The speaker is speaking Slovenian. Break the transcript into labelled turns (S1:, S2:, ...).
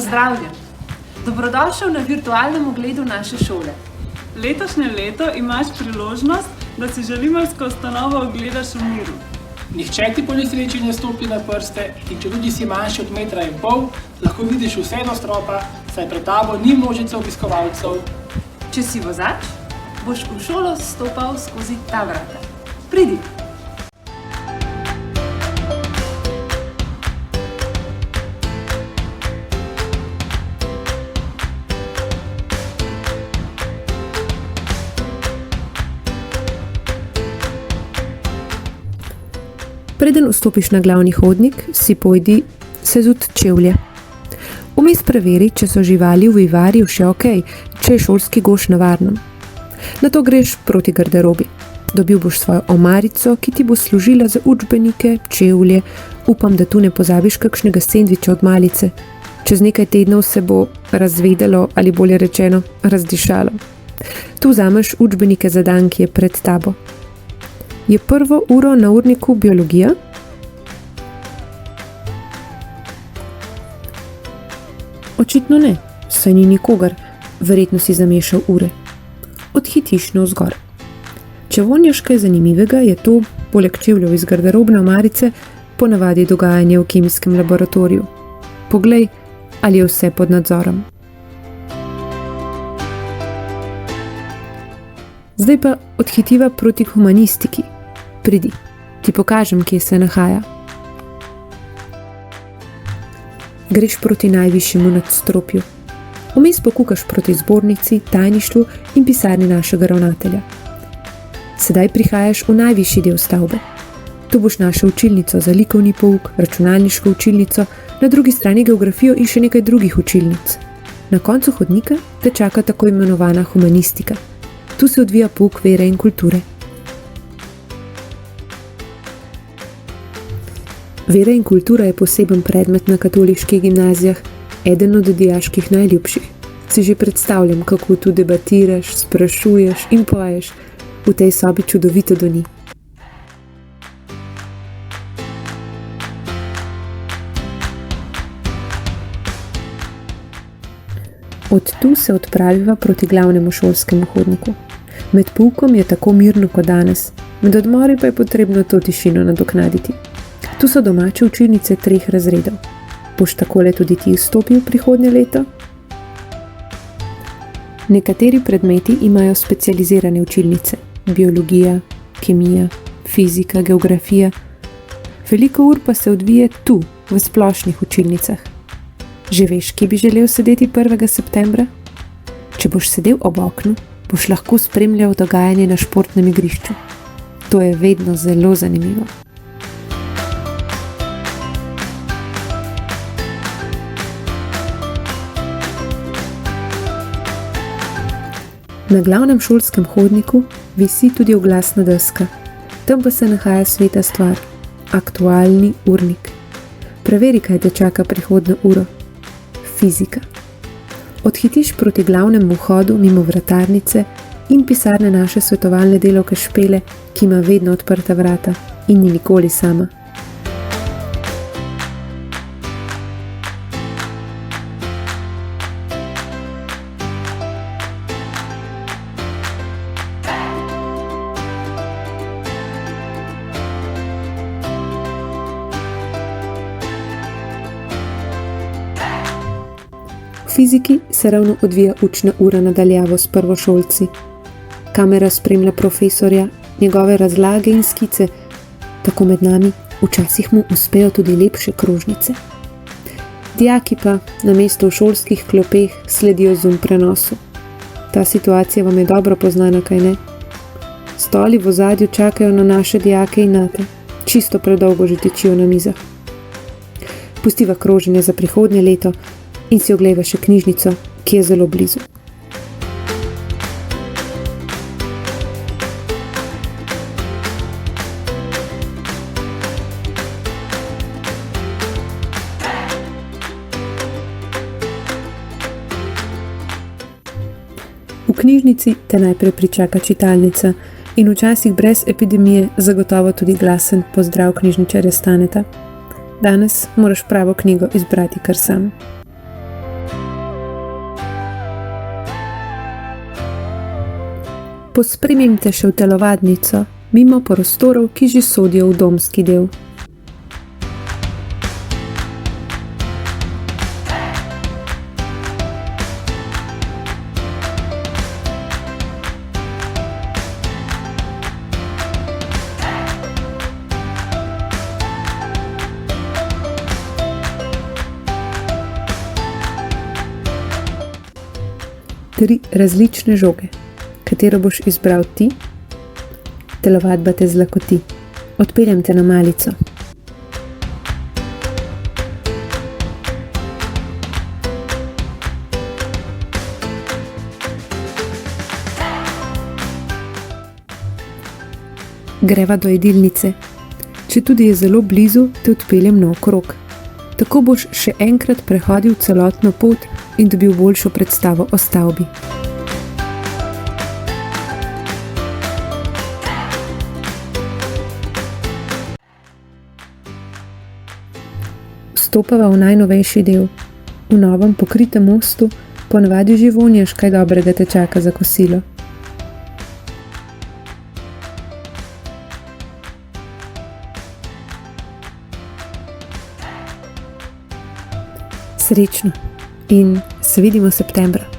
S1: Pozdravljen! Dobrodošel na virtualnem ogledu naše šole.
S2: Letošnje leto imaš priložnost, da si želimarsko ustanovo ogledaš v miru.
S3: Nihče ti po nesreči ne stopi na prste in če tudi si manjši od 1,5 metra, lahko vidiš vse do stropa, saj pred tabo ni množice obiskovalcev.
S1: Če si vozač, boš v šolo stopal skozi ta vrata. Pridi!
S4: Preden vstopiš na glavni hodnik, si pojdi sezut čevlje. Vmes preveri, če so živali v vivariju še okej, če je šolski goš na varnem. Nato greš proti garderobi. Dobil boš svojo omarico, ki ti bo služila za učbenike, čevlje. Upam, da tu ne pozabiš kakšnega sendviča od malice. Čez nekaj tednov se bo razvedelo ali bolje rečeno razdišalo. Tu vzameš učbenike za dan, ki je pred tabo. Je prvo uro na urniku biologija? Očitno ne, saj ni nikogar, verjetno si zamešal ure. Odhitiš navzgor. Če vonjaš kaj zanimivega, je to, poleg čevljev iz garderobne omarice, ponavadi dogajanje v kemijskem laboratoriju. Poglej, ali je vse pod nadzorom. Zdaj pa odhitiva proti humanistiki. Pridi, ti pokažem, kje se nahaja. Greš proti najvišjemu nadstropju. Vmes pokukaš proti zbornici, tajništvu in pisarni našega ravnatelja. Sedaj prihajaš v najvišji del stavbe. Tu boš našel učilnico za likovni pouk, računalniško učilnico, na drugi strani geografijo in še nekaj drugih učilnic. Na koncu hodnika te čaka tako imenovana humanistika. Tu se odvija pouk vere in kulture. Vera in kultura je poseben predmet na katoliških gimnazijah, eden od dijaških najljubših. Si že predstavljam, kako tu debatiraš, sprašuješ in poješ. V tej sobi čudovito doni. Od tu se odpraviva proti glavnemu šolskemu hodniku. Med poukom je tako mirno kot danes, med odmori pa je potrebno to tišino nadoknaditi. Tu so domače učilnice 3 razredov. Boš takole tudi ti vstopil prihodnje leto? Nekateri predmeti imajo specializirane učilnice. Biologija, kemija, fizika, geografija. Veliko ur pa se odvije tu, v splošnih učilnicah. Že veš, kje bi želel sedeti 1. septembra? Če boš sedel ob oknu, boš lahko spremljal dogajanje na športnem igrišču. To je vedno zelo zanimivo. Na glavnem šolskem hodniku visi tudi oglasna deska. Tam pa se nahaja sveta stvar, aktualni urnik. Preveri, kaj te čaka prihodnjo uro. Fizika. Odhitiš proti glavnemu vhodu mimo vratarnice in pisarne naše svetovalne delavke Špele, ki ima vedno odprta vrata in ni nikoli sama. V fiziki se ravno odvija učna ura nadaljavo s prvošolci. Kamera spremlja profesorja, njegove razlage in skice. Tako med nami včasih mu uspejo tudi lepše krožnice. Dijaki pa namesto v šolskih klopeh sledijo Zoom prenosu. Ta situacija vam je dobro poznana, kaj ne? Stoli v ozadju čakajo na naše dijake in nate. Čisto predolgo že tičijo na mizah. Pustiva kroženje za prihodnje leto in si oglejva še knjižnico, ki je zelo blizu. V knjižnici te najprej pričaka čitalnica in včasih brez epidemije zagotovo tudi glasen pozdrav knjižničarja Staneta. Danes moraš pravo knjigo izbrati kar sam. Pospremim te še v telovadnico, mimo prostorov, ki že sodijo v domski del. Tri različne žoge. Katero boš izbral ti? Telovadba te zlakoti. Odpeljem te na malico. Greva do jedilnice. Četudi je zelo blizu, te odpeljem naokrog. Tako boš še enkrat prehodil celotno pot in dobil boljšo predstavo o stavbi. Vstopava v najnovejši del. V novem pokritem mostu ponavadi že vonjaš, kaj dobrega te čaka za kosilo. Srečno in se vidimo septembra.